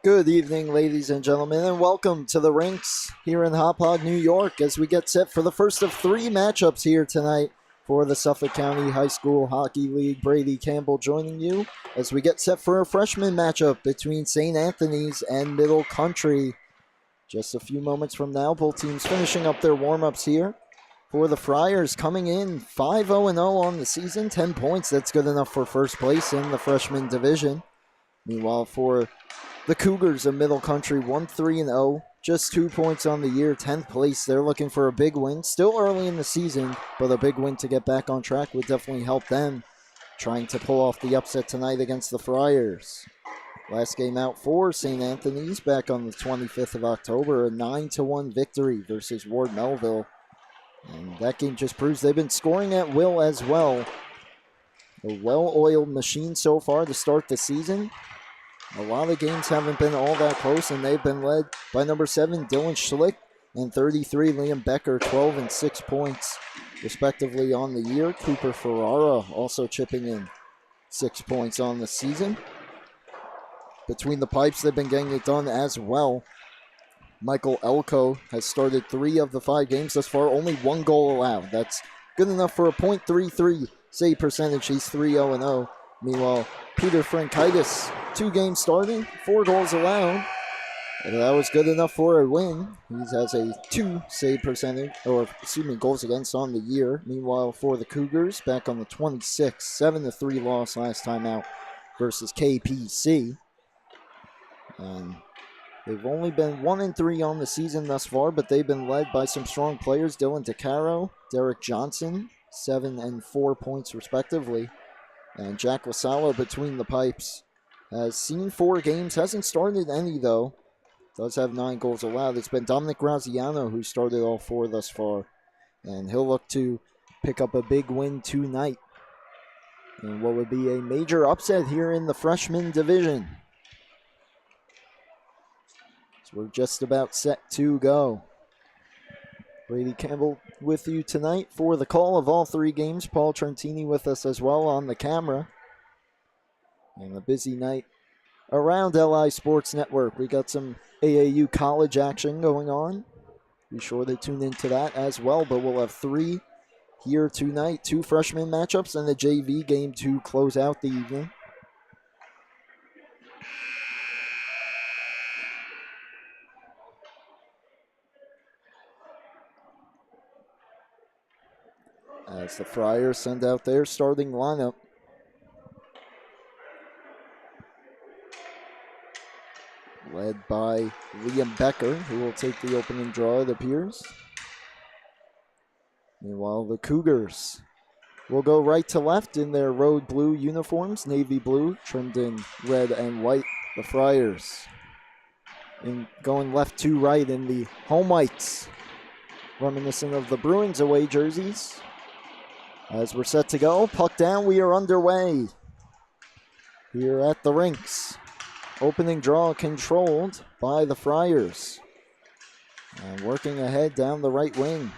Good evening, ladies and gentlemen, and welcome to the rinks here in Hauppauge, New York, as we get set for the first of three matchups here tonight for the Suffolk County High School Hockey League. Brady Campbell joining you as we get set for a freshman matchup between St. Anthony's and Middle Country. Just a few moments from now, both teams finishing up their warm-ups here. For the Friars, coming in 5-0-0 on the season, 10 points. That's good enough for first place in the freshman division. Meanwhile, for the Cougars of Middle Country, 1-3-0, just 2 points on the year, 10th place. They're looking for a big win. Still early in the season, but a big win to get back on track would definitely help them, trying to pull off the upset tonight against the Friars. Last game out for St. Anthony's back on the 25th of October, a 9-1 victory versus Ward Melville. And that game just proves they've been scoring at will as well. A well-oiled machine so far to start the season. A lot of games haven't been all that close, and they've been led by number 7, Dylan Schlick, and 33, Liam Becker, 12 and 6 points, respectively, on the year. Cooper Ferrara also chipping in 6 points on the season. Between the pipes, they've been getting it done as well. Michael Elko has started 3 of the 5 games thus far, only 1 goal allowed. That's good enough for a .33 save percentage. He's 3-0-0. Meanwhile, Peter Frankaitis, 2 games starting, 4 goals allowed. And that was good enough for a win. He has a 2 save percentage, goals against on the year. Meanwhile, for the Cougars, back on the 26th, 7-3 loss last time out versus KPC. And they've only been 1-3 on the season thus far, but they've been led by some strong players. Dylan DeCaro, Derek Johnson, 7 and 4 points respectively. And Jack Lasalo between the pipes has seen 4 games, hasn't started any though. Does have 9 goals allowed. It's been Dominic Graziano who started all 4 thus far. And he'll look to pick up a big win tonight in what would be a major upset here in the freshman division. So we're just about set to go. Brady Campbell with you tonight for the call of all 3 games. Paul Trentini with us as well on the camera. And a busy night around LI Sports Network. We got some AAU college action going on. Be sure to tune into that as well. But we'll have 3 here tonight. 2 freshman matchups and a JV game to close out the evening. As the Friars send out their starting lineup. Led by Liam Becker, who will take the opening draw, it appears. Meanwhile, the Cougars will go right to left in their road blue uniforms, navy blue, trimmed in red and white. The Friars going left to right in the home whites, reminiscent of the Bruins away jerseys. As we're set to go, puck down, we are underway here at the rinks. Opening draw controlled by the Friars. And working ahead down the right wing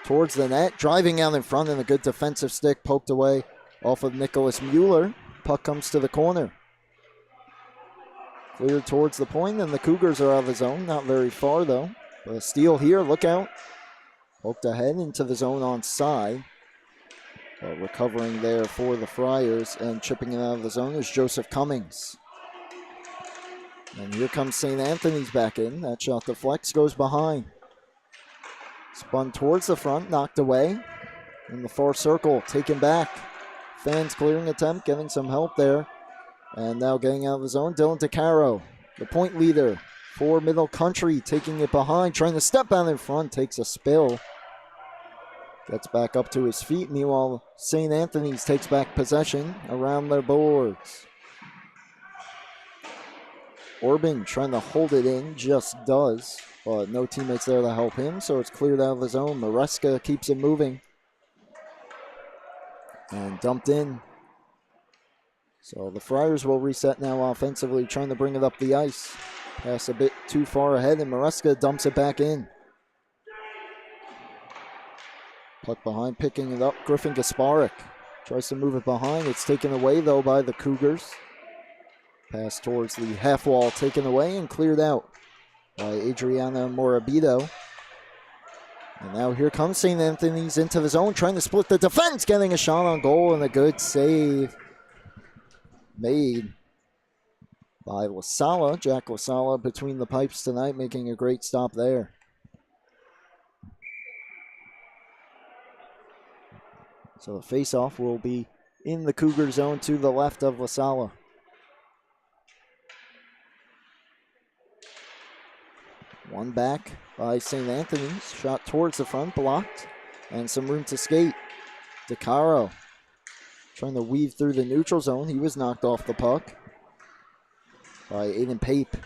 towards the net, driving out in front, and a good defensive stick poked away off of Nicholas Mueller. Puck comes to the corner. Cleared towards the point, and the Cougars are out of the zone. Not very far though. But a steal here, look out. Poked ahead into the zone on side. Recovering there for the Friars and chipping it out of the zone is Joseph Cummings. And here comes St. Anthony's back in. That shot deflects, goes behind. Spun towards the front, knocked away. In the far circle, taken back. Fans clearing attempt, getting some help there. And now getting out of the zone, Dylan DeCaro, the point leader for Middle Country, taking it behind, trying to step out in front, takes a spill. Gets back up to his feet. Meanwhile, St. Anthony's takes back possession around their boards. Orban trying to hold it in, just does, but no teammates there to help him, so it's cleared out of the zone. Maresca keeps it moving. And dumped in. So the Friars will reset now offensively, trying to bring it up the ice. Pass a bit too far ahead, and Maresca dumps it back in. Puck behind, picking it up, Griffin Gasparik tries to move it behind. It's taken away, though, by the Cougars. Pass towards the half wall, taken away and cleared out by Adriana Morabito. And now here comes St. Anthony's into the zone, trying to split the defense, getting a shot on goal, and a good save made by LaSala. Jack LaSala between the pipes tonight, making a great stop there. So the face-off will be in the Cougar zone to the left of LaSala. One back by St. Anthony's. Shot towards the front, blocked. And some room to skate. DeCaro trying to weave through the neutral zone. He was knocked off the puck by Aiden Pape.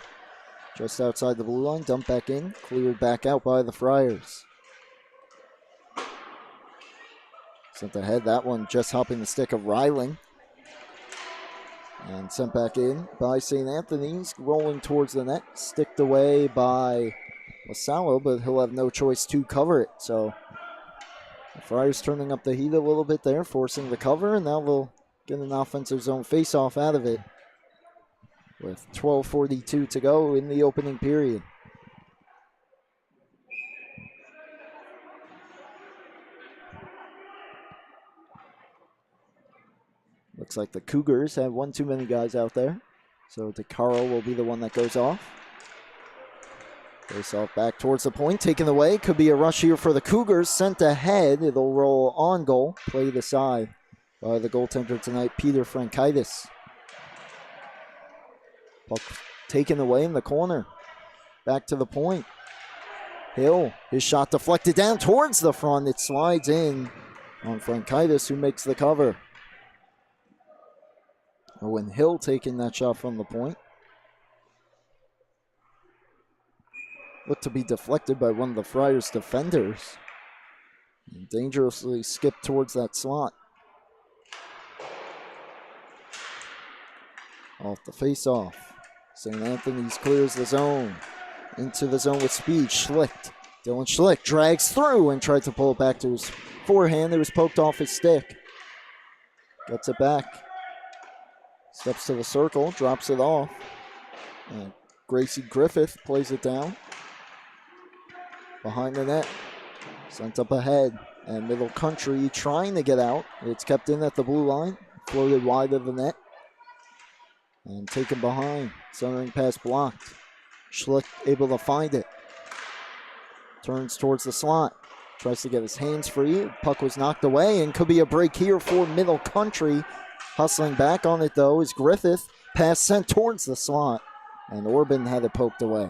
Just outside the blue line, dumped back in. Cleared back out by the Friars. Sent ahead, that one just hopping the stick of Ryling. And sent back in by St. Anthony's, rolling towards the net. Sticked away by LaSala, but he'll have no choice to cover it. So the Friars turning up the heat a little bit there, forcing the cover, and now they'll get an offensive zone face-off out of it with 12:42 to go in the opening period. Looks like the Cougars have one too many guys out there. So DeCaro will be the one that goes off. Face off back towards the point, taken away. Could be a rush here for the Cougars. Sent ahead. It'll roll on goal. Played aside by the goaltender tonight, Peter Frankaitis. Puck taken away in the corner. Back to the point. Hill, his shot deflected down towards the front. It slides in on Frankaitis, who makes the cover. Owen Hill taking that shot from the point. Looked to be deflected by one of the Friars defenders. And dangerously skipped towards that slot. Off the face-off. St. Anthony's clears the zone. Into the zone with speed. Schlicht. Dylan Schlicht drags through and tried to pull it back to his forehand. It was poked off his stick. Gets it back. Steps to the circle, drops it off. And Gracie Griffith plays it down. Behind the net. Sent up ahead. And Middle Country trying to get out. It's kept in at the blue line. Floated wide of the net. And taken behind. Centering pass blocked. Schlick able to find it. Turns towards the slot. Tries to get his hands free. Puck was knocked away and could be a break here for Middle Country. Hustling back on it, though, is Griffith. Pass sent towards the slot, and Orban had it poked away.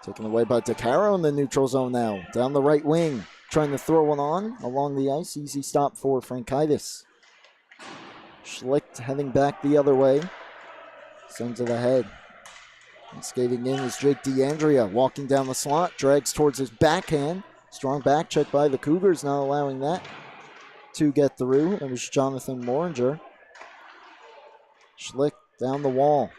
Taken away by DeCaro in the neutral zone now. Down the right wing, trying to throw one on along the ice. Easy stop for Frankaitis. Schlicht heading back the other way. Sends it ahead. And skating in is Jake DeAndrea. Walking down the slot, drags towards his backhand. Strong back check by the Cougars, not allowing that to get through. It was Jonathan Moringer. Schlick down the wall.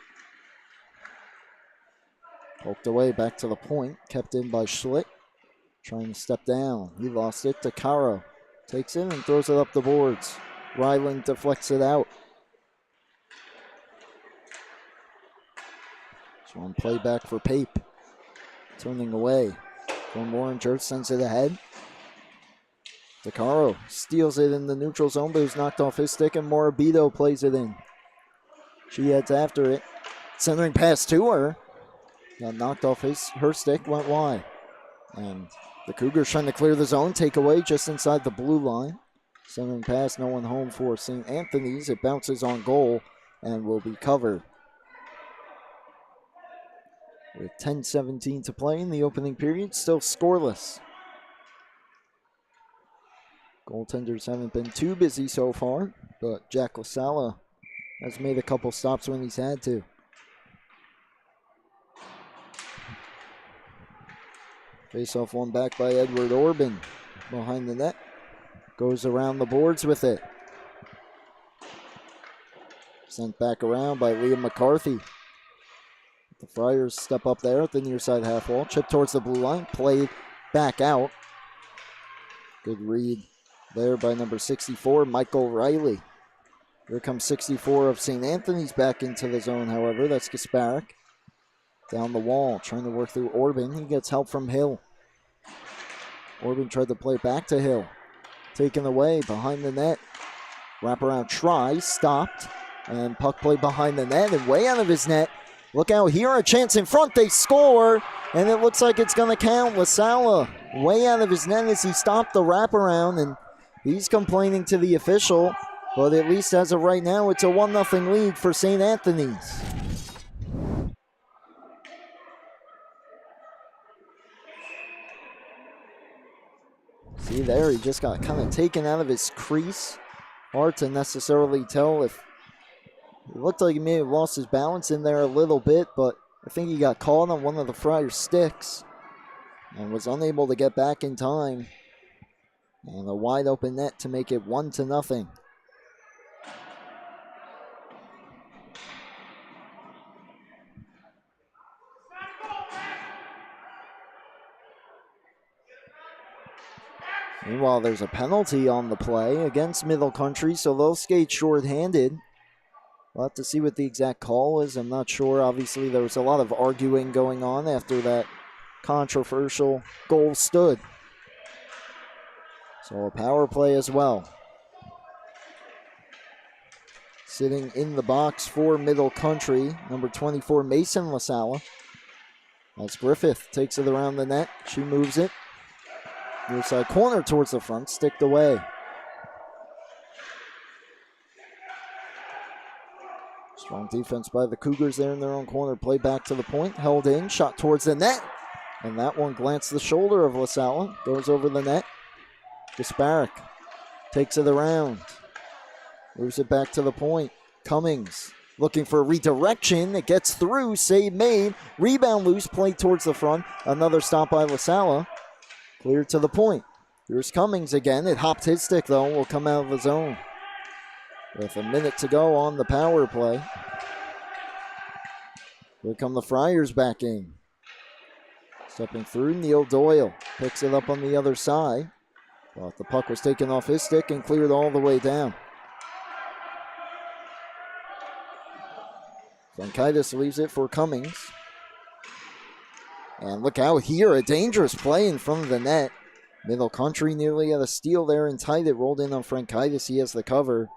Poked away back to the point. Kept in by Schlick. Trying to step down. He lost it to Caro. Takes it and throws it up the boards. Ryland deflects it out. Just one play back for Pape. Turning away from Moringer. Sends it ahead. DeCaro steals it in the neutral zone, but it was knocked off his stick, and Morabito plays it in. She heads after it. Centering pass to her. Got knocked off her stick, went wide. And the Cougars trying to clear the zone. Takeaway just inside the blue line. Centering pass, no one home for St. Anthony's. It bounces on goal and will be covered. With 10:17 to play in the opening period, still scoreless. Goaltenders haven't been too busy so far, but Jack LaSala has made a couple stops when he's had to. Face-off one back by Edward Orban behind the net. Goes around the boards with it. Sent back around by Liam McCarthy. The Friars step up there at the near side half wall. Chip towards the blue line. Played back out. Good read there by number 64, Michael Riley. Here comes 64 of St. Anthony's back into the zone, however. That's Gasparic. Down the wall, trying to work through Orban. He gets help from Hill. Orban tried to play back to Hill. Taken away behind the net. Wraparound try, stopped. And puck play behind the net and way out of his net. Look out here, a chance in front. They score, and it looks like it's going to count. LaSala way out of his net as he stopped the wraparound, and he's complaining to the official. But at least as of right now, it's a 1-0 lead for St. Anthony's. See there, he just got kind of taken out of his crease. Hard to necessarily tell if it looked like he may have lost his balance in there a little bit, but I think he got caught on one of the Friars' sticks and was unable to get back in time. And a wide open net to make it 1-0. Meanwhile, there's a penalty on the play against Middle Country, so they'll skate shorthanded. We'll have to see what the exact call is. I'm not sure. Obviously, there was a lot of arguing going on after that controversial goal stood. So a power play as well. Sitting in the box for Middle Country, number 24, Mason LaSala. As Griffith takes it around the net. She moves it. Near side corner towards the front, sticked away. Strong defense by the Cougars there in their own corner. Play back to the point, held in, shot towards the net. And that one glanced the shoulder of LaSala, goes over the net. Gasparic takes it around, moves it back to the point. Cummings looking for a redirection. It gets through, save made. Rebound loose, play towards the front. Another stop by LaSala. Clear to the point. Here's Cummings again. It hopped his stick, though. Will come out of the zone. With a minute to go on the power play. Here come the Friars back in. Stepping through, Neil Doyle picks it up on the other side. But the puck was taken off his stick and cleared all the way down. Frankaitis leaves it for Cummings. And look out here, a dangerous play in front of the net. Middle Country nearly had a steal there and tight. It rolled in on Frankaitis. He has the cover.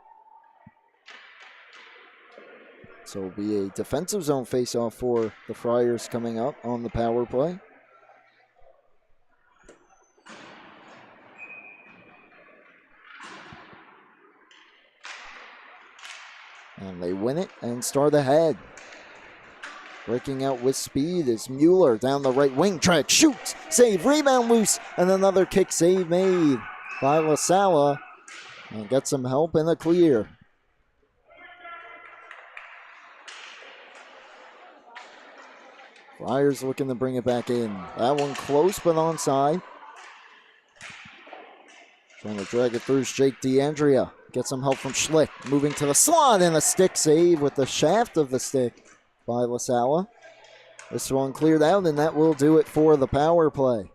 So it'll be a defensive zone faceoff for the Friars coming up on the power play. And they win it and start ahead. Breaking out with speed is Mueller down the right wing. Track, shoots, save, rebound loose, and another kick save made by LaSala. And get some help in a clear. Friars looking to bring it back in. That one close but onside. Trying to drag it through is Jake DeAndrea. Get some help from Schlick. Moving to the slot and a stick save with the shaft of the stick by LaSala. This one cleared out, and that will do it for the power play.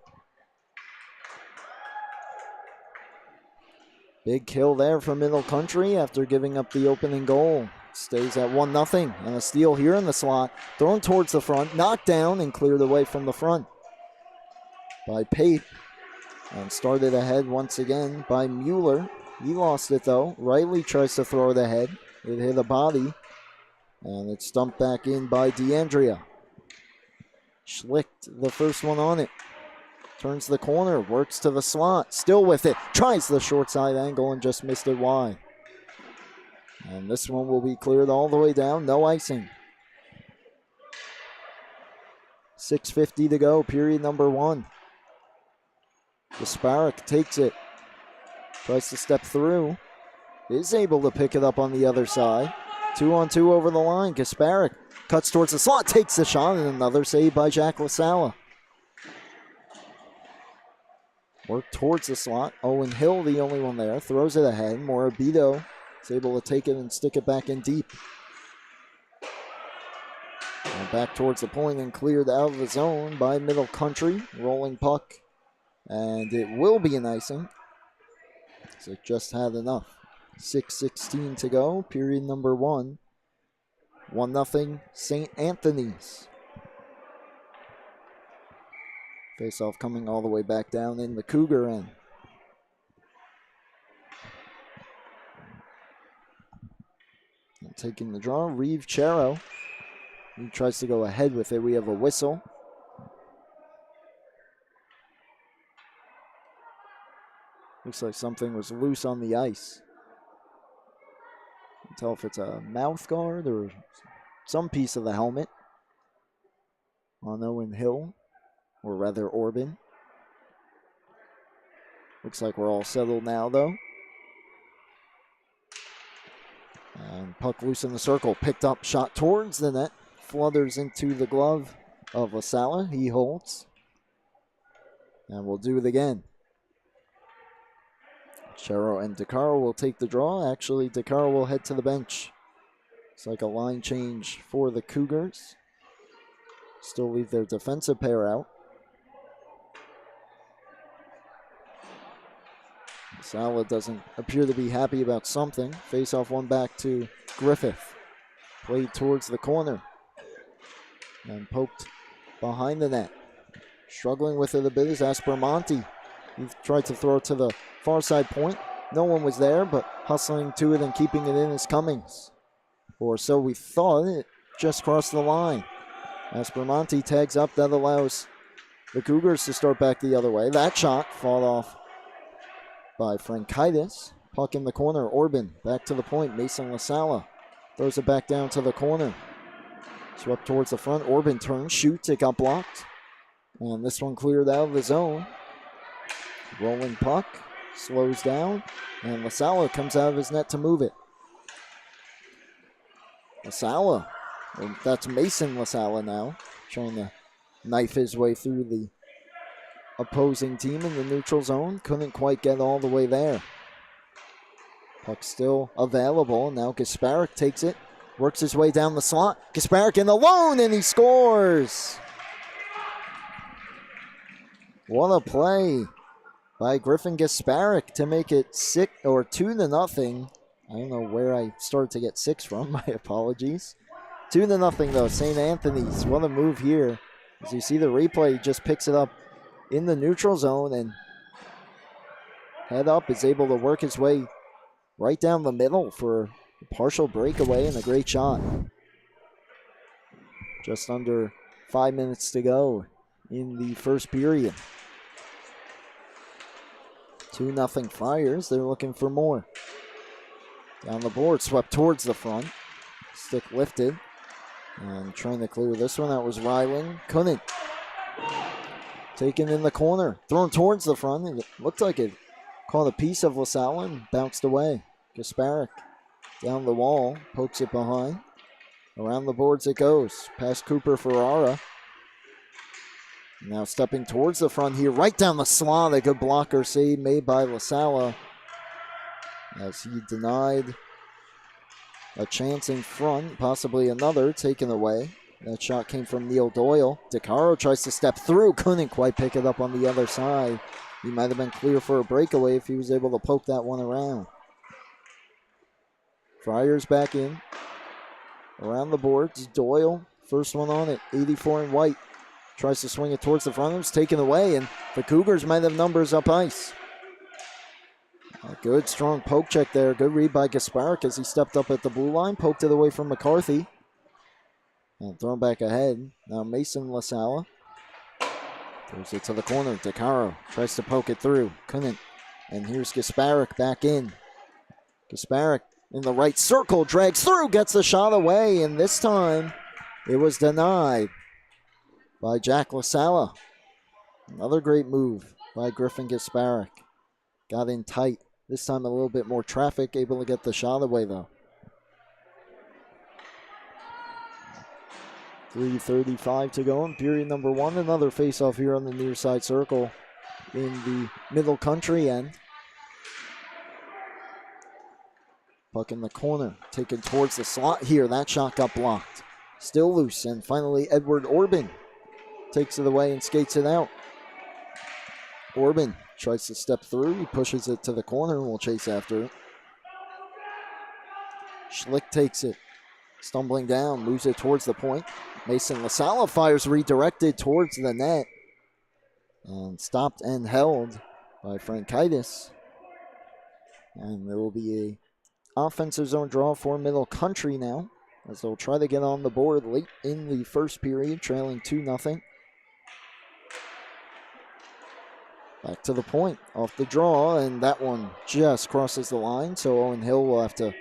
Big kill there for Middle Country after giving up the opening goal. Stays at 1-0, and a steal here in the slot. Thrown towards the front, knocked down, and cleared away from the front by Pape. And started ahead once again by Mueller. He lost it, though. Riley tries to throw it ahead. It hit a body. And it's dumped back in by DeAndrea. Schlicked the first one on it. Turns the corner, works to the slot. Still with it. Tries the short side angle and just missed it wide. And this one will be cleared all the way down. No icing. 6:50 to go, period number 1. Gasparic takes it. Tries to step through. Is able to pick it up on the other side. 2-on-2 over the line. Gasparic cuts towards the slot, takes the shot, and another save by Jack LaSala. Work towards the slot. Owen Hill, the only one there, throws it ahead. Morabito is able to take it and stick it back in deep. And back towards the point and cleared out of the zone by Middle Country. Rolling puck. And it will be an icing. So it just had enough. 6:16 to go, period number 1. 1-0 St. Anthony's. Face-off coming all the way back down in the Cougar end. And taking the draw, Reeve Chero. He tries to go ahead with it. We have a whistle. Looks like something was loose on the ice. Can't tell if it's a mouth guard or some piece of the helmet on Owen Hill, or rather Orban. Looks like we're all settled now, though. And puck loose in the circle, picked up, shot towards the net, flutters into the glove of LaSala. He holds. And we'll do it again. Chero and DeCaro will take the draw. Actually, DeCaro will head to the bench. It's like a line change for the Cougars. Still leave their defensive pair out. Sala doesn't appear to be happy about something. Face off one back to Griffith. Played towards the corner. And poked behind the net. Struggling with it a bit is Aspermonte. He tried to throw it to the far side point. No one was there, but hustling to it and keeping it in is Cummings. Or so we thought. It just crossed the line. Aspermonte tags up. That allows the Cougars to start back the other way. That shot fought off by Frankaitis. Puck in the corner. Orban back to the point. Mason LaSala throws it back down to the corner. Swept towards the front. Orban turns, shoots. It got blocked. And this one cleared out of the zone. Rolling puck. Slows down. And LaSala comes out of his net to move it. LaSala. That's Mason LaSala now. Trying to knife his way through the opposing team in the neutral zone. Couldn't quite get all the way there. Puck still available. Now Gasparik takes it. Works his way down the slot. Gasparik in alone, and he scores. What a play by Griffin Gasparik to make it 2-0. I don't know where I started to get 6 from. My apologies. 2-0 though. St. Anthony's. What a move here. As you see the replay, he just picks it up in the neutral zone and head up is able to work his way right down the middle for a partial breakaway and a great shot. Just under 5 minutes to go in the first period. 2-0 Friars. They're looking for more. Down the board, swept towards the front. Stick lifted. And trying to clear this one. That was Ryland. Couldn't. Taken in the corner. Thrown towards the front. It looked like it caught a piece of LaSala and bounced away. Gasparik down the wall. Pokes it behind. Around the boards it goes. Past Cooper Ferrara. Now stepping towards the front here. Right down the slot. A good blocker save made by LaSala. As he denied a chance in front. Possibly another taken away. That shot came from Neil Doyle. DeCaro tries to step through. Couldn't quite pick it up on the other side. He might have been clear for a breakaway if he was able to poke that one around. Friars back in. Around the boards. Doyle, first one on it. 84 in white. Tries to swing it towards the front. It was taken away, and the Cougars might have numbers up ice. A good, strong poke check there. Good read by Gasparik as he stepped up at the blue line. Poked it away from McCarthy. And thrown back ahead. Now Mason LaSala. Throws it to the corner. DeCaro tries to poke it through. Couldn't. And here's Gasparik back in. Gasparik in the right circle. Drags through. Gets the shot away. And this time it was denied by Jack LaSala. Another great move by Griffin Gasparik. Got in tight. This time a little bit more traffic. Able to get the shot away though. 3:35 to go in period number 1. Another face-off here on the near side circle in the middle country end. Puck in the corner, taken towards the slot here. That shot got blocked. Still loose, and finally Edward Orban takes it away and skates it out. Orban tries to step through. He pushes it to the corner and will chase after it. Schlick takes it. Stumbling down, moves it towards the point. Mason LaSala fires redirected towards the net. And stopped and held by Frankaitis. And there will be a offensive zone draw for Middle Country now, as they'll try to get on the board late in the first period, trailing 2-0. Back to the point, off the draw, and that one just crosses the line, so Owen Hill will have to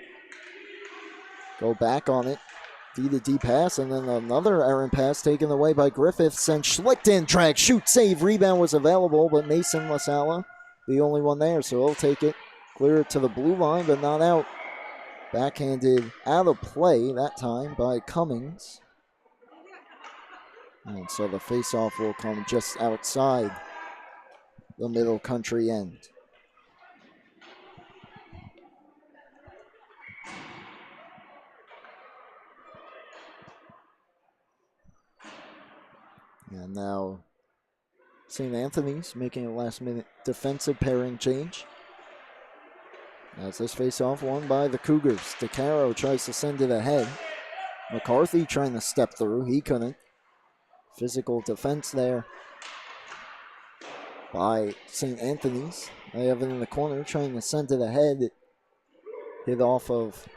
go back on it. Feed a deep pass, and then another errant pass taken away by Griffiths, and Schlichten drag, shoot, save, rebound was available, but Mason LaSala, the only one there, so he'll take it, clear it to the blue line, but not out. Backhanded out of play that time by Cummings. And so the face-off will come just outside the Middle Country end. And now St. Anthony's making a last-minute defensive pairing change. As this face-off won by the Cougars. DeCaro tries to send it ahead. McCarthy trying to step through. He couldn't. Physical defense there by St. Anthony's. They have it in the corner trying to send it ahead. Hit off of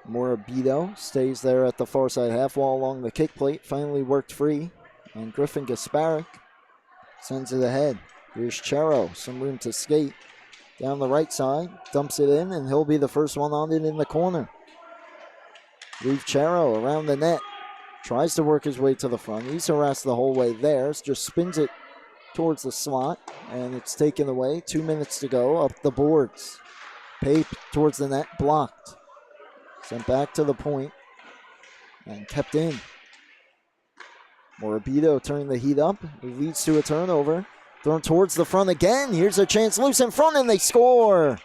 Morabito. Stays there at the far side half wall along the kick plate. Finally worked free. And Griffin Gasparic sends it ahead. Here's Chero. Some room to skate. Down the right side. Dumps it in, and he'll be the first one on it in the corner. Leave Chero around the net. Tries to work his way to the front. He's harassed the whole way there. Just spins it towards the slot, and it's taken away. 2 minutes to go. Up the boards. Pape towards the net. Blocked. Sent back to the point. And kept in. Morabito turning the heat up. It leads to a turnover. Thrown towards the front again. Here's a chance loose in front, and they score.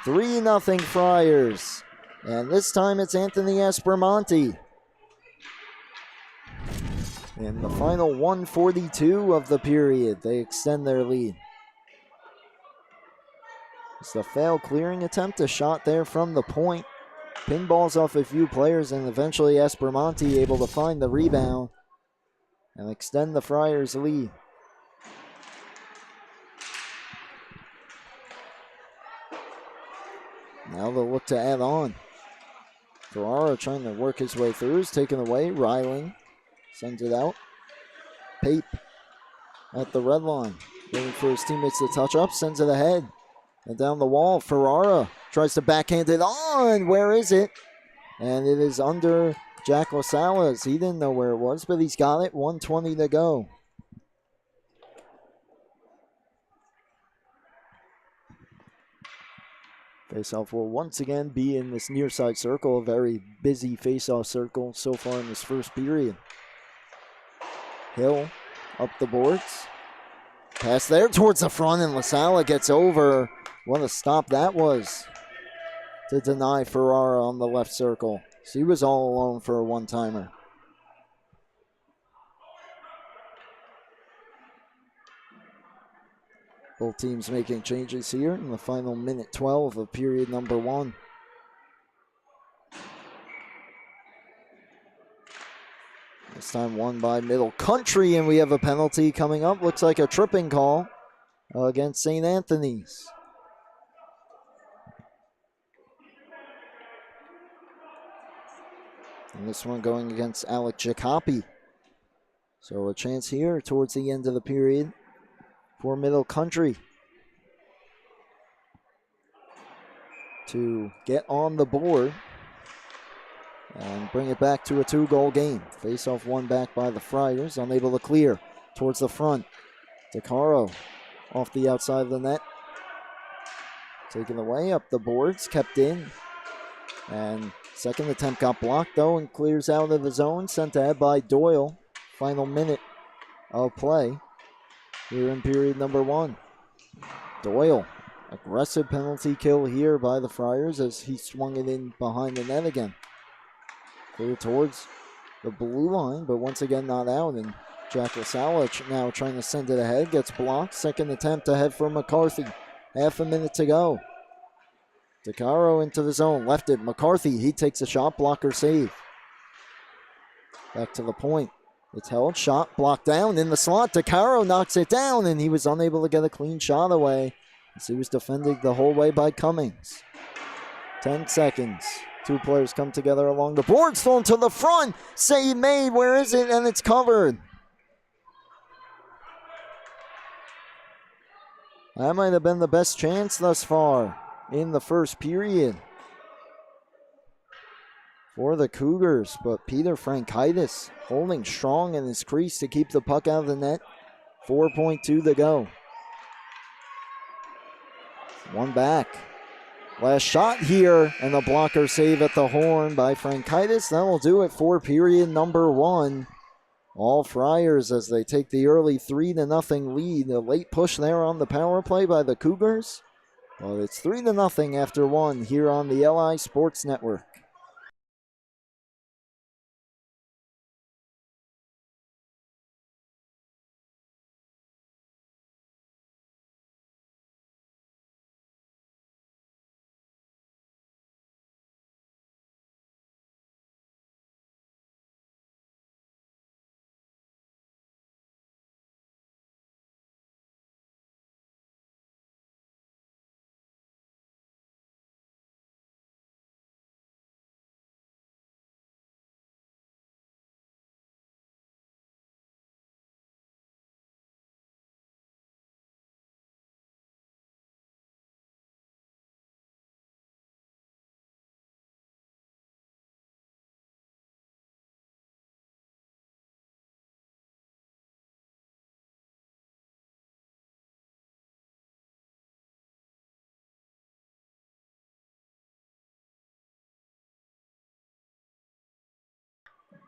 3-0 Friars. And this time it's Anthony Aspromonte. In the final 1:42 of the period, they extend their lead. It's the failed clearing attempt, a shot there from the point. Pinballs off a few players, and eventually Aspromonte able to find the rebound and extend the Friars' lead. Now they'll look to add on. Ferrara trying to work his way through is taken away. Ryling sends it out. Pape at the red line. Waiting for his teammates to touch up. Sends it ahead. And down the wall, Ferrara tries to backhand it on. Where is it? And it is under Jack LaSalas. He didn't know where it was, but he's got it. 1:20 to go. Faceoff will once again be in this near side circle, a very busy faceoff circle so far in this first period. Hill up the boards. Pass there towards the front, and LaSala gets over. What a stop that was to deny Ferrara on the left circle. So he was all alone for a one-timer. Both teams making changes here in the final minute 12 of period number 1. This time won by Middle Country, and we have a penalty coming up. Looks like a tripping call against St. Anthony's. And this one going against Alec Jacopi. So a chance here towards the end of the period for Middle Country to get on the board and bring it back to a 2-goal game. Face-off won back by the Friars, unable to clear towards the front. DeCaro off the outside of the net. Taken away up the boards, kept in. And second attempt got blocked though and clears out of the zone. Sent ahead by Doyle. Final minute of play here in period number 1. Doyle, aggressive penalty kill here by the Friars as he swung it in behind the net again. Clear towards the blue line, but once again not out. And Jack LaSala now trying to send it ahead, gets blocked. Second attempt ahead for McCarthy. Half a minute to go. DeCaro into the zone, left it. McCarthy, he takes a shot blocker save. Back to the point. It's held, shot blocked down in the slot. DeCaro knocks it down, and he was unable to get a clean shot away as he was defended the whole way by Cummings. 10 seconds. Two players come together along the boards, thrown to the front. Save made, where is it? And it's covered. That might have been the best chance thus far in the first period for the Cougars, but Peter Frankaitis holding strong in his crease to keep the puck out of the net. 4.2 to go. One back. Last shot here, and the blocker save at the horn by Frankaitis. That will do it for period number 1. All Friars as they take the early 3-0 lead. A late push there on the power play by the Cougars. Well, it's 3-0 after 1 here on the LI Sports Network.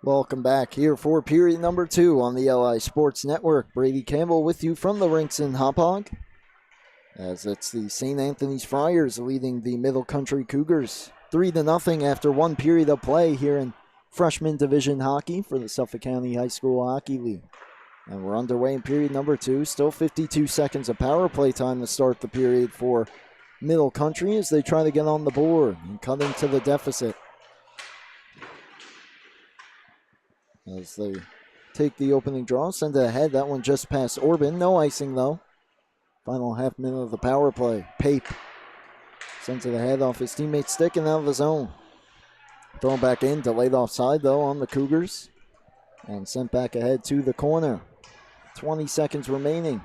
Welcome back here for period number 2 on the LI Sports Network. Brady Campbell with you from the rinks in Hauppauge, as it's the St. Anthony's Friars leading the Middle Country Cougars 3-0 after 1 period of play here in freshman division hockey for the Suffolk County High School Hockey League. And we're underway in period number 2. Still 52 seconds of power play time to start the period for Middle Country as they try to get on the board and cut into the deficit. As they take the opening draw, send it ahead. That one just past Orban. No icing, though. Final half minute of the power play. Pape sends it ahead off his teammate's stick and out of the zone. Thrown back in, delayed offside, though, on the Cougars. And sent back ahead to the corner. 20 seconds remaining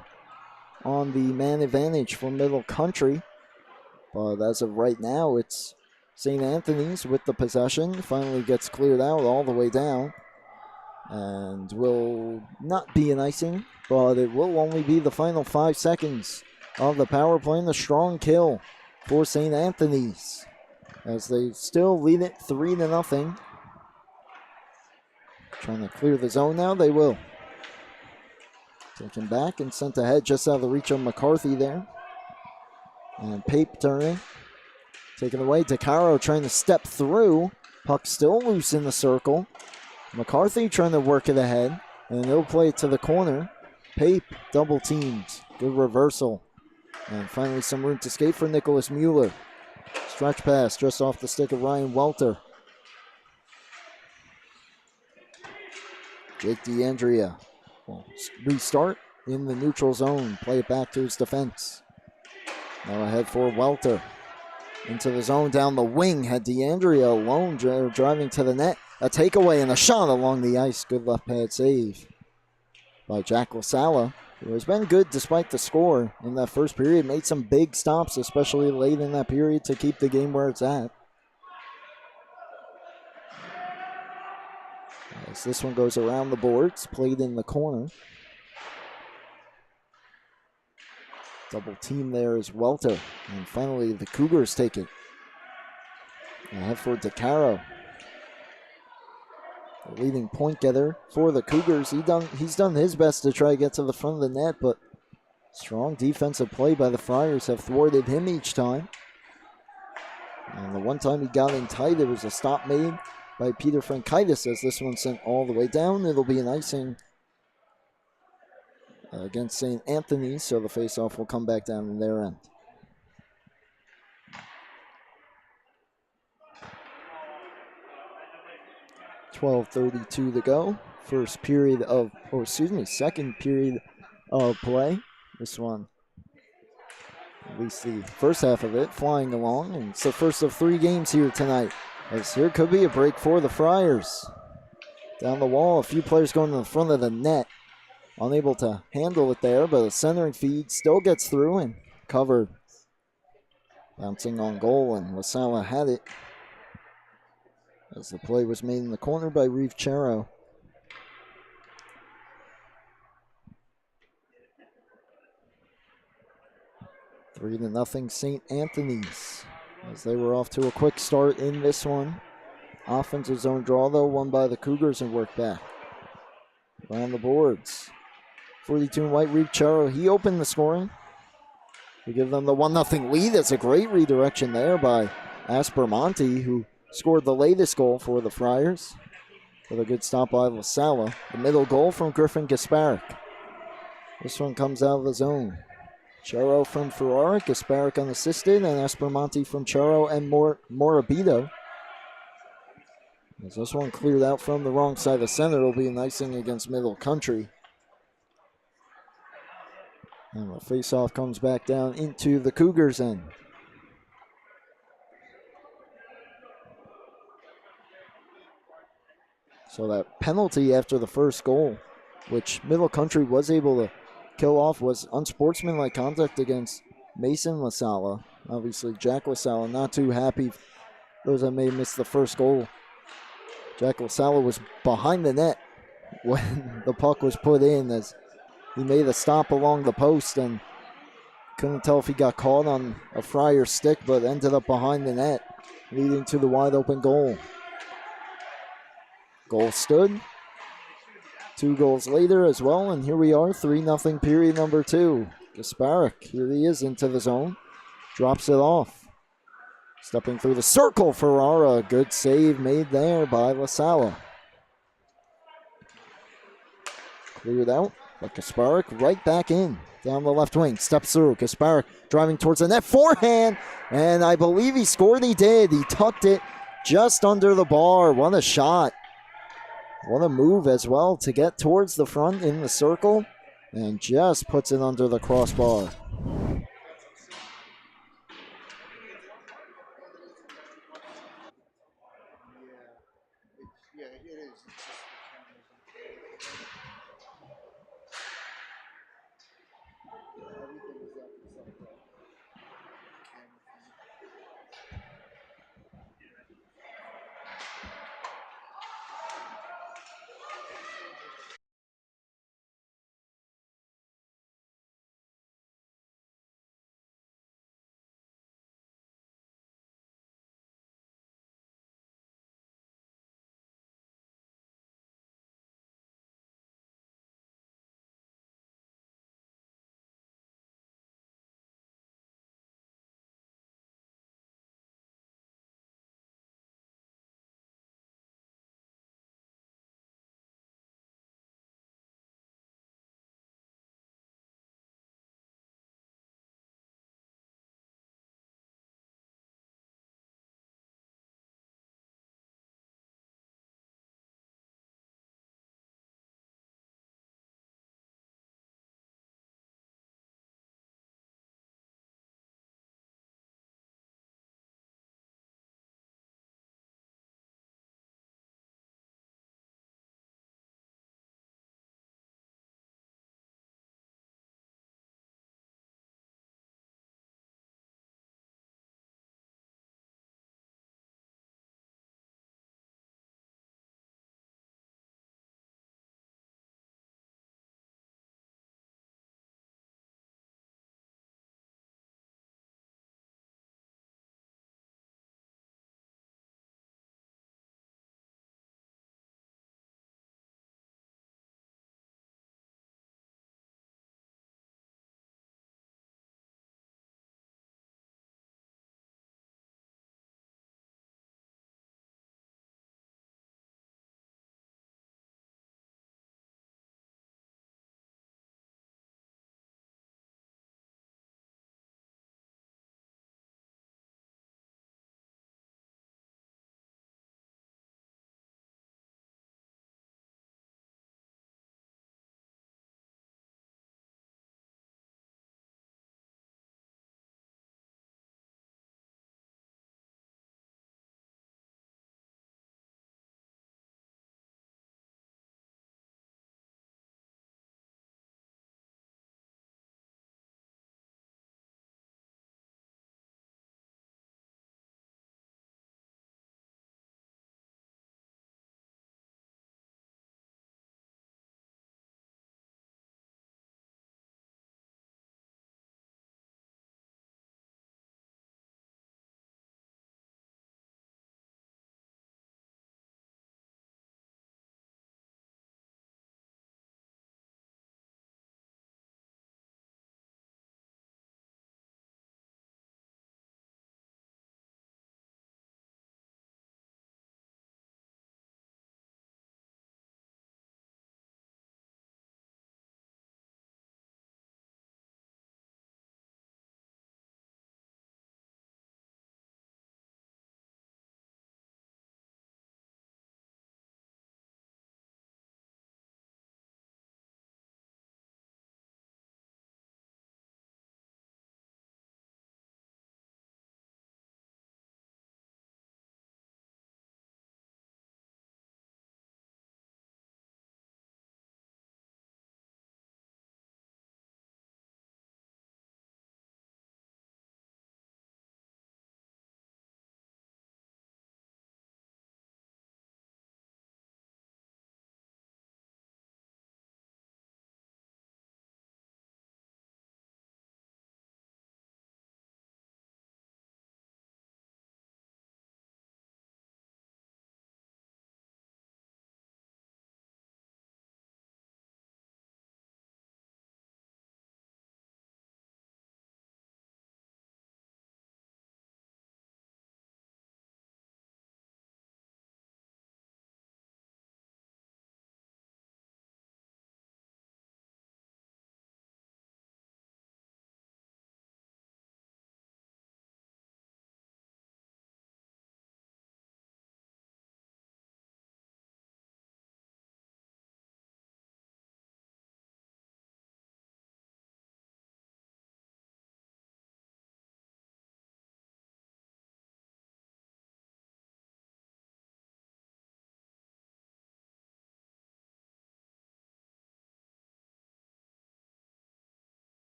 on the man advantage for Middle Country. But as of right now, it's St. Anthony's with the possession. Finally gets cleared out all the way down. And will not be an icing, but it will only be the final 5 seconds of the power play and the strong kill for St. Anthony's as they still lead it 3-0. Trying to clear the zone now, they will. Taken back and sent ahead just out of the reach of McCarthy there. And Pape turning. Taken away, DeCaro trying to step through. Puck still loose in the circle. McCarthy trying to work it ahead, and they'll play it to the corner. Pape double teamed. Good reversal. And finally some room to skate for Nicholas Mueller. Stretch pass just off the stick of Ryan Welter. Jake DeAndrea will restart in the neutral zone. Play it back to his defense. Now ahead for Welter. Into the zone down the wing. Had DeAndrea alone driving to the net. A takeaway and a shot along the ice. Good left pad save by Jack LaSala, who has been good despite the score in that first period. Made some big stops, especially late in that period, to keep the game where it's at. As this one goes around the boards, played in the corner. Double team there is Welter. And finally, the Cougars take it. Ahead for DeCaro. The leading point getter for the Cougars. He's done his best to try to get to the front of the net, but strong defensive play by the Friars have thwarted him each time. And the one time he got in tight, it was a stop made by Peter Frankaitis as this one sent all the way down. It'll be an icing against St. Anthony's, so the faceoff will come back down in their end. 12:32 to go. Second period of play. This one, at least the first half of it, flying along. And it's the first of 3 games here tonight. As here could be a break for the Friars. Down the wall, a few players going to the front of the net. Unable to handle it there, but a centering feed still gets through and covered. Bouncing on goal, and LaSalle had it as the play was made in the corner by Reeve Chero. Three to nothing St. Anthony's as they were off to a quick start in this one. Offensive zone draw though, won by the Cougars and worked back. Around the boards. 42 in white, Reeve Chero, he opened the scoring. We give them the 1-0 lead. That's a great redirection there by Aspermonte, who scored the latest goal for the Friars. With a good stop by LaSalle. The middle goal from Griffin Gasparic. This one comes out of the zone. Chero from Ferrara, Gasparic unassisted, and Aspermonte from Chero and Morabito. As this one cleared out from the wrong side of the center, it'll be a nice thing against Middle Country. And the face-off comes back down into the Cougars' end. So that penalty after the first goal, which Middle Country was able to kill off, was unsportsmanlike conduct against Mason LaSalle. Obviously, Jack LaSalle not too happy. Those that may have missed the first goal. Jack LaSalle was behind the net when the puck was put in, as he made a stop along the post and couldn't tell if he got caught on a Friar stick, but ended up behind the net, leading to the wide open goal. Goal stood. 2 goals later as well, and here we are, 3-0 period number 2. Gasparic, here he is into the zone, drops it off. Stepping through the circle, Ferrara, good save made there by LaSalle. Cleared out, but Gasparic right back in, down the left wing, steps through, Gasparic driving towards the net, forehand, and I believe he scored, he did, he tucked it just under the bar, what a shot. What a move as well to get towards the front in the circle and just puts it under the crossbar.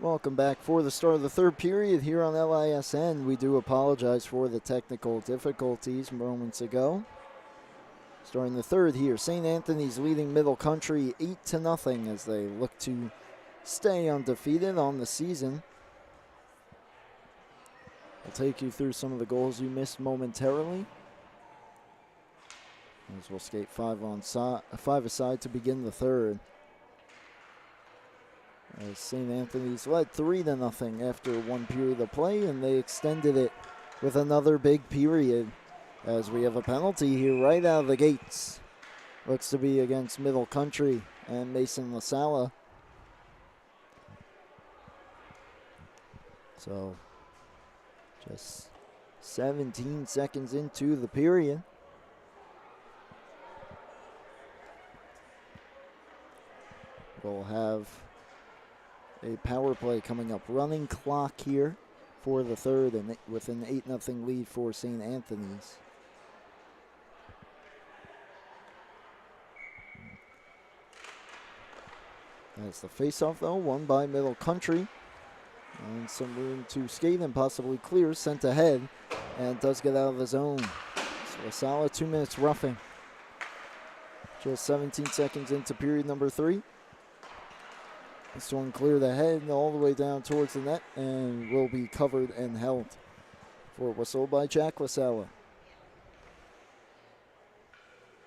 Welcome back for the start of the third period here on LISN. We do apologize for the technical difficulties moments ago. Starting the third here, St. Anthony's leading Middle Country 8-0 as they look to stay undefeated on the season. I'll take you through some of the goals you missed momentarily. As we'll skate five aside to begin the third. As St. Anthony's led 3-0 after one period of play, and they extended it with another big period as we have a penalty here right out of the gates. Looks to be against Middle Country and Mason LaSala. So just 17 seconds into the period. We'll have a power play coming up. Running clock here for the third, and with an 8-0 lead for St. Anthony's. That's the face-off, though, won by Middle Country. And some room to skate and possibly clear, sent ahead, and does get out of the zone. So a solid 2 minutes roughing. Just 17 seconds into period number 3. This one cleared ahead all the way down towards the net and will be covered and held for whistle by Jack LaSala.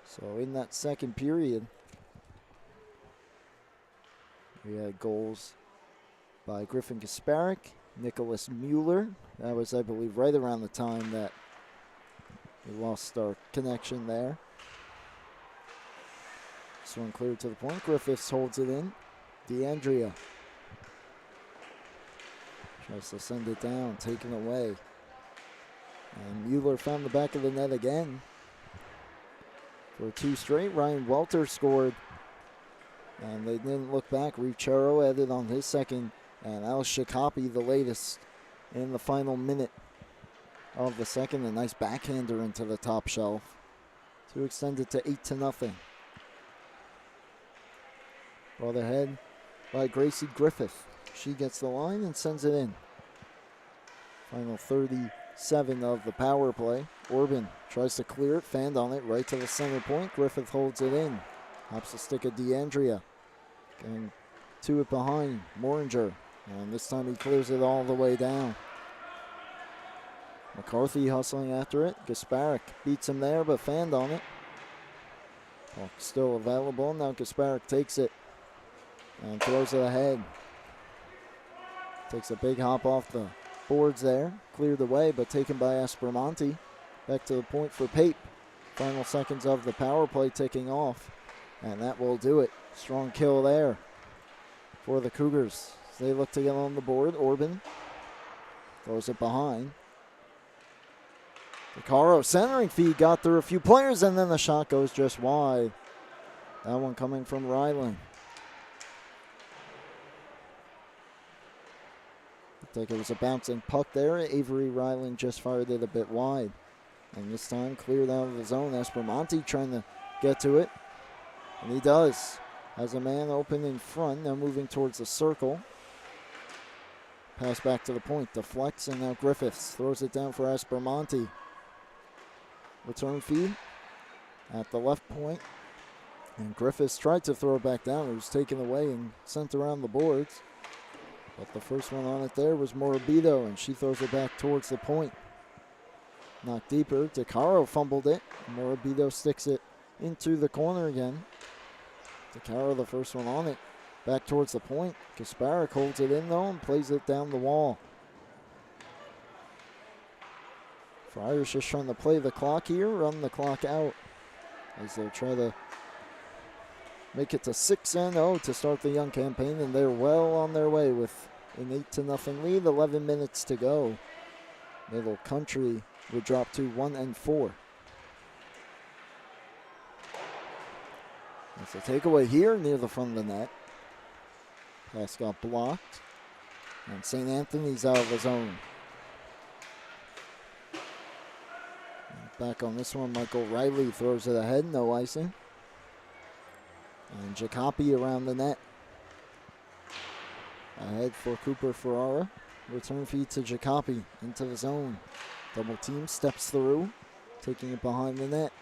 So in that second period, we had goals by Griffin Kasparek, Nicholas Mueller. That was, I believe, right around the time that we lost our connection there. This one cleared to the point. Griffiths holds it in. DeAndrea tries to send it down, taken away. And Mueller found the back of the net again. For 2 straight, Ryan Welter scored. And they didn't look back. Ricciaro added on his second. And Al Shikapi, the latest in the final minute of the second. A nice backhander into the top shelf to extend it to 8-0. Brought ahead by Gracie Griffith. She gets the line and sends it in. Final 37 of the power play. Orban tries to clear it, fanned on it right to the center point. Griffith holds it in. Hops the stick of DeAndrea. Getting to it behind Moringer. And this time he clears it all the way down. McCarthy hustling after it. Gasparek beats him there, but fanned on it. Puck still available. Now Gasparek takes it and throws it ahead. Takes a big hop off the boards there. Cleared away, but taken by Aspromonte. Back to the point for Pape. Final seconds of the power play ticking off. And that will do it. Strong kill there for the Cougars. They look to get on the board. Orban throws it behind. DeCaro centering feed got through a few players, and then the shot goes just wide. That one coming from Ryland. Looked like it was a bouncing puck there. Avery Ryland just fired it a bit wide. And this time cleared out of the zone. Aspromonte trying to get to it. And he does. Has a man open in front. Now moving towards the circle. Pass back to the point. Deflects, and now Griffiths throws it down for Aspromonte. Return feed at the left point. And Griffiths tried to throw it back down. It was taken away and sent around the boards. But the first one on it there was Morabito, and she throws it back towards the point. Knocked deeper. DeCaro fumbled it. Morabito sticks it into the corner again. DeCaro, the first one on it. Back towards the point. Kasparek holds it in, though, and plays it down the wall. Friars just trying to play the clock here, run the clock out as they try to make it to 6-0 to start the young campaign, and they're well on their way with an 8-0 lead, 11 minutes to go. Middle Country would drop to 1-4. That's a takeaway here near the front of the net. Pass got blocked, and St. Anthony's out of the zone. Back on this one, Michael Riley throws it ahead, no icing. And Jacopi around the net. Ahead for Cooper Ferrara. Return feed to Jacopi into the zone. Double team, steps through, taking it behind the net.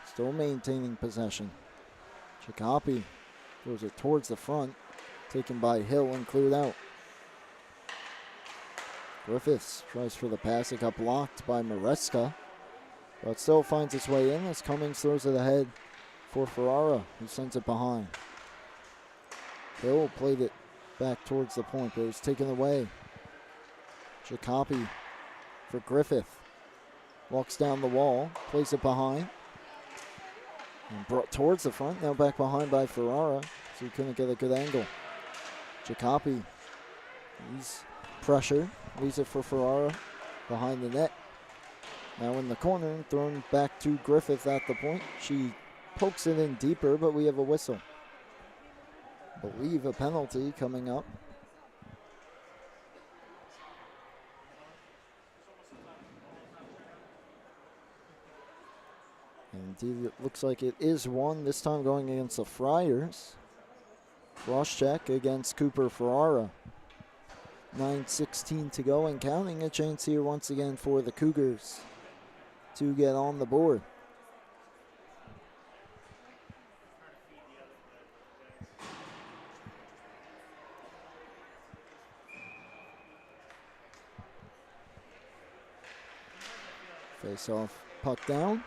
Still maintaining possession. Jacopi throws it towards the front, taken by Hill and cleared out. Griffiths tries for the pass. It got blocked by Maresca, but still finds its way in as Cummings throws it ahead for Ferrara, who sends it behind. Hill played it back towards the point, but it was taken away. Jacopi for Griffith. Walks down the wall, plays it behind. And brought towards the front, now back behind by Ferrara, so he couldn't get a good angle. Jacopi, he's pressured, leaves it for Ferrara behind the net. Now in the corner, and thrown back to Griffith at the point. She pokes it in deeper, but we have a whistle. Believe a penalty coming up. Indeed, it looks like it is one, this time going against the Friars. Cross check against Cooper Ferrara. 9:16 to go and counting. A chance here once again for the Cougars to get on the board. Face off, puck down.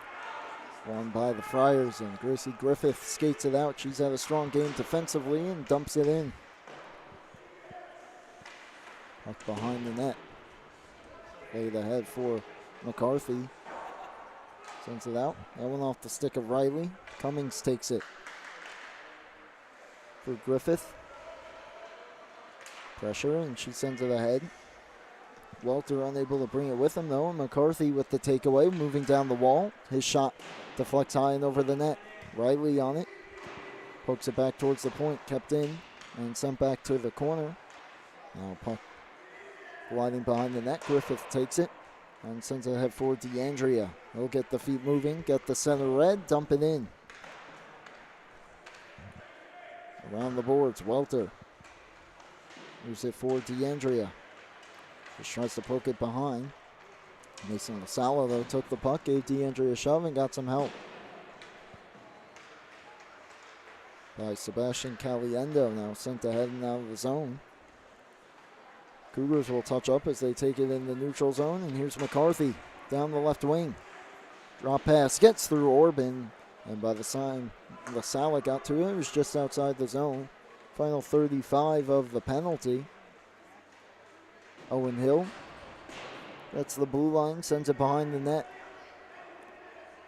Won by the Friars, and Gracie Griffith skates it out. She's had a strong game defensively and dumps it in. Puck behind the net. Played ahead for McCarthy. Sends it out. That one off the stick of Riley. Cummings takes it for Griffith. Pressure, and she sends it ahead. Walter unable to bring it with him, though. And McCarthy with the takeaway, moving down the wall. His shot deflects high and over the net. Riley on it. Pokes it back towards the point, kept in, and sent back to the corner. Now puck gliding behind the net. Griffith takes it and sends it ahead for DeAndrea. He'll get the feet moving, get the center red, dump it in. Around the boards, Welter moves it for DeAndrea. Just tries to poke it behind. Mason LaSala, though, took the puck, gave DeAndrea a shove, and got some help by Sebastian Caliendo, now sent ahead and out of the zone. Cougars will touch up as they take it in the neutral zone, and here's McCarthy down the left wing. Drop pass, gets through Orban, and by the time LaSala got to it, it was just outside the zone. Final 35 of the penalty. Owen Hill, that's the blue line, sends it behind the net.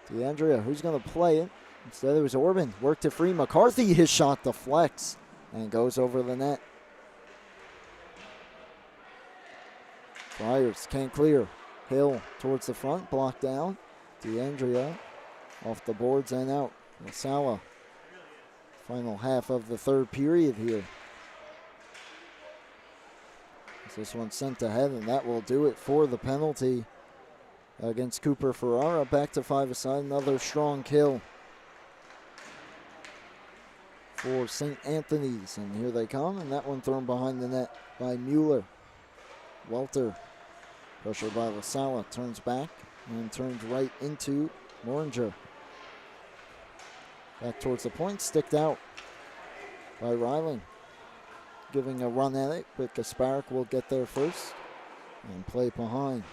DeAndrea, who's going to play it? Instead it was Orban, worked it free. McCarthy, his shot deflects and goes over the net. Friars can't clear. Hill towards the front, blocked down. DeAndrea off the boards and out. LaSala, final half of the third period here. This one sent ahead, and that will do it for the penalty against Cooper Ferrara. Back to 5-a-side, another strong kill for St. Anthony's. And here they come, and that one thrown behind the net by Mueller. Welter, pressured by LaSala, turns back and turns right into Moringer. Back towards the point, sticked out by Ryling. Giving a run at it, but Gasparic will get there first and play behind.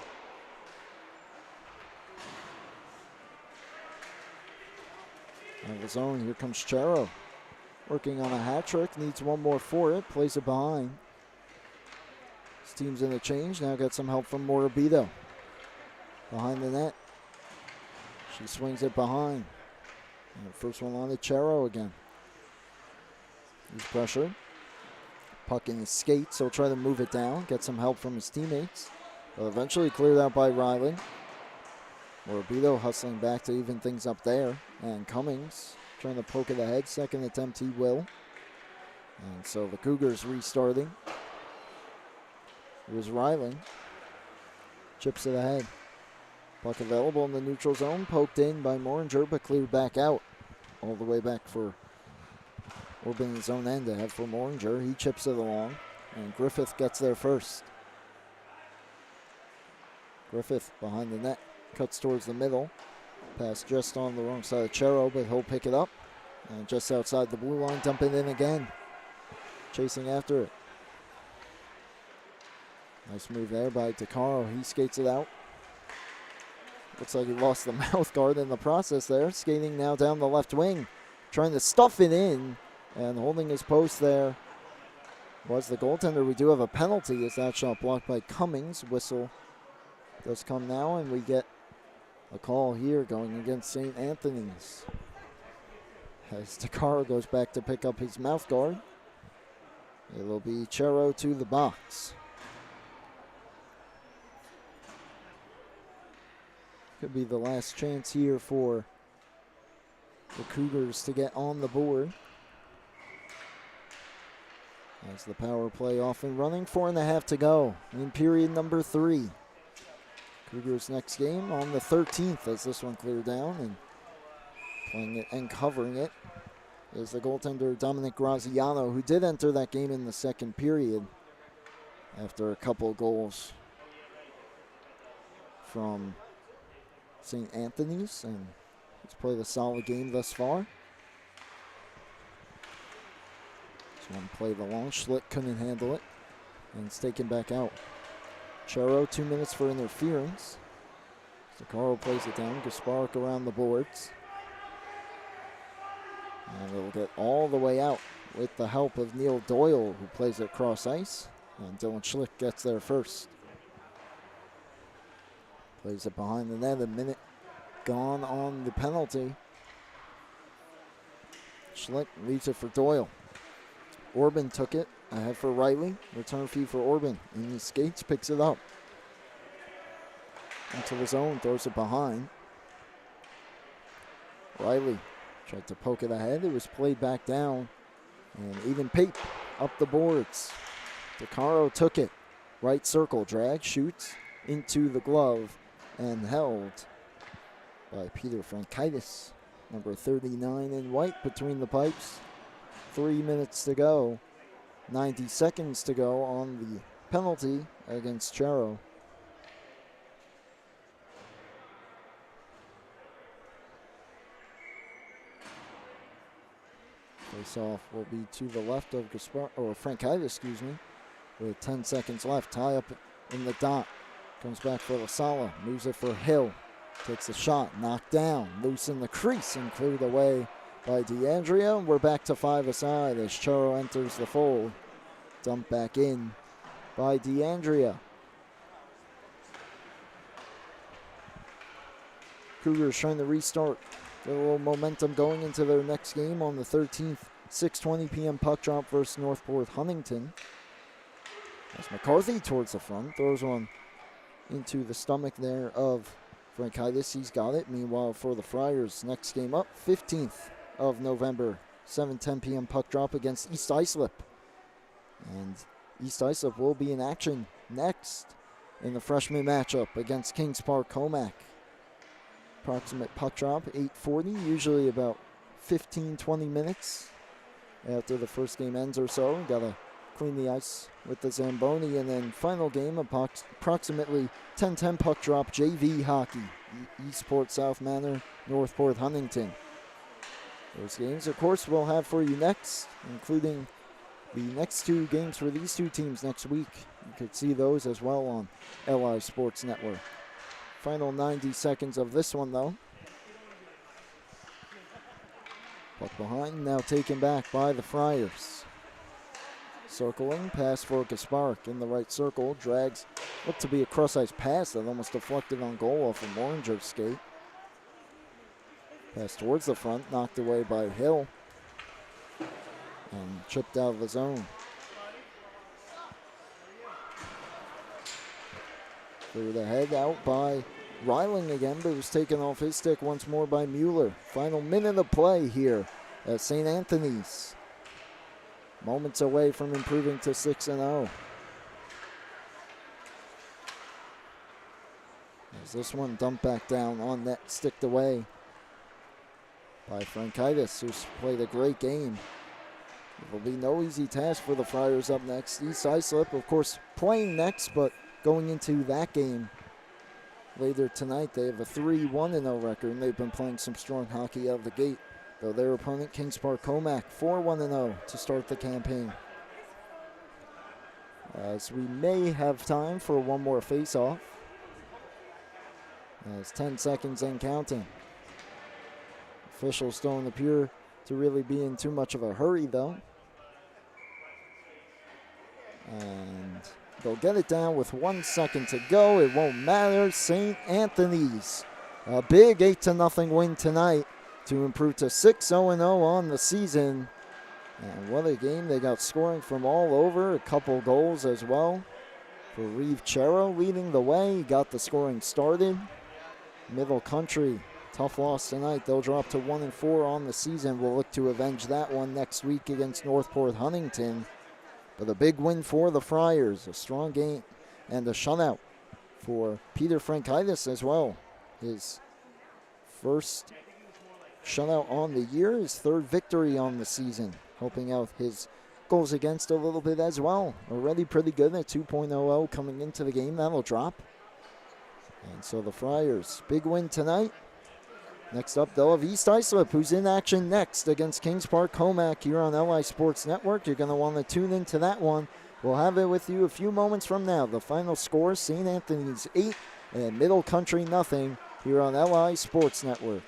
Out of the zone, here comes Chero. Working on a hat trick, needs one more for it, plays it behind. His team's in a change, now got some help from Morabito. Behind the net. She swings it behind. And the first one on to Chero again. He's pressured. Puck in his skates, so he'll try to move it down, get some help from his teammates. But eventually cleared out by Riley. Morabito hustling back to even things up there. And Cummings trying to poke it ahead. Second attempt, he will. And so the Cougars restarting. It was Riley. Chips it ahead. Puck available in the neutral zone. Poked in by Moringer, but cleared back out. All the way back for Orban in his own end to head for Moringer. He chips it along, and Griffith gets there first. Griffith behind the net, cuts towards the middle. Pass just on the wrong side of Chero, but he'll pick it up. And just outside the blue line, dump it in again. Chasing after it. Nice move there by DeCaro. He skates it out. Looks like he lost the mouth guard in the process there. Skating now down the left wing. Trying to stuff it in. And holding his post there was the goaltender. We do have a penalty as that shot blocked by Cummings. Whistle does come now, and we get a call here going against St. Anthony's. As DeCaro goes back to pick up his mouth guard. It'll be Chero to the box. Could be the last chance here for the Cougars to get on the board. As the power play off and running, 4.5 to go in period number 3. Cougars next game on the 13th as this one cleared down, and playing it and covering it is the goaltender Dominic Graziano, who did enter that game in the second period after a couple goals from St. Anthony's, and he's played a solid game thus far. This one played along. Schlick couldn't handle it, and it's taken back out. Chero, 2 minutes for interference. DeCaro plays it down. Gasparik around the boards. And it'll get all the way out with the help of Neil Doyle, who plays it cross ice. And Dylan Schlick gets there first. Plays it behind the net. A minute gone on the penalty. Schlick leaves it for Doyle. Orban took it. Ahead for Riley. Return fee for Orban. And he skates, picks it up. Into the zone, throws it behind. Riley tried to poke it ahead. It was played back down. And Aiden Pape up the boards. DeCaro took it. Right circle, drag, shoots into the glove. And held by Peter Frankaitis. Number 39 in white between the pipes. 3 minutes to go. 90 seconds to go on the penalty against Chero. Face-off will be to the left of Frankaitis, excuse me, with 10 seconds left. Tie up in the dot. Comes back for Lasala. Moves it for Hill. Takes a shot. Knocked down. Loose in the crease and cleared away by DeAndrea. We're back to 5 aside as Chero enters the fold. Dumped back in by DeAndrea. Cougars trying to restart. Get a little momentum going into their next game on the 13th. 6:20 p.m. puck drop versus Northport Huntington. As McCarthy towards the front. Throws one into the stomach there of Frankaitis. He's got it. Meanwhile, for the Friars, next game up, 15th of November, 7:10 p.m. puck drop against East Islip. And East Islip will be in action next in the freshman matchup against Kings Park Comac. Approximate puck drop, 8:40, usually about 15-20 minutes after the first game ends or so. Got to clean the ice with the Zamboni, and then final game, approximately 10:10 puck drop, JV hockey, Eastport South Manor, Northport Huntington. Those games, of course, we'll have for you next, including the next 2 games for these 2 teams next week. You could see those as well on LI Sports Network. Final 90 seconds of this one, though. Puck behind, now taken back by the Friars. Circling, pass for Gasparik in the right circle. Drags, looked to be a cross-ice pass that almost deflected on goal off of Moringer's skate. Pass towards the front, knocked away by Hill. And chipped out of the zone. Cleared ahead out by Ryling again, but it was taken off his stick once more by Mueller. Final minute of play here at St. Anthony's. Moments away from improving to 6-0. As this one dumped back down on net, sticked away by Frankaitis, who's played a great game It will be no easy task for the Friars up next. East Islip, of course, playing next, but going into that game later tonight, they have a 3-1-0 record, and they've been playing some strong hockey out of the gate. Though their opponent, Kings Park Comac, 4-1-0 to start the campaign. As we may have time for one more face-off. As 10 seconds and counting. Officials don't appear to really be in too much of a hurry, though. And they'll get it down with 1 second to go. It won't matter. St. Anthony's, a big 8-0 win tonight to improve to 6-0 on the season. And what a game. They got scoring from all over, a couple goals as well. For Reeve Chero leading the way, he got the scoring started. Middle Country, tough loss tonight. They'll drop to 1-4 on the season. We'll look to avenge that one next week against Northport Huntington. But a big win for the Friars, a strong game, and a shutout for Peter Frankaitis as well. His first shutout on the year, his third victory on the season, helping out his goals against a little bit as well. Already pretty good at 2.00 coming into the game. That'll drop. And so the Friars, big win tonight. Next up, they'll have East Islip, who's in action next against Kings Park Comac here on LI Sports Network. You're going to want to tune into that one. We'll have it with you a few moments from now. The final score, St. Anthony's 8 and Middle Country 0 here on LI Sports Network.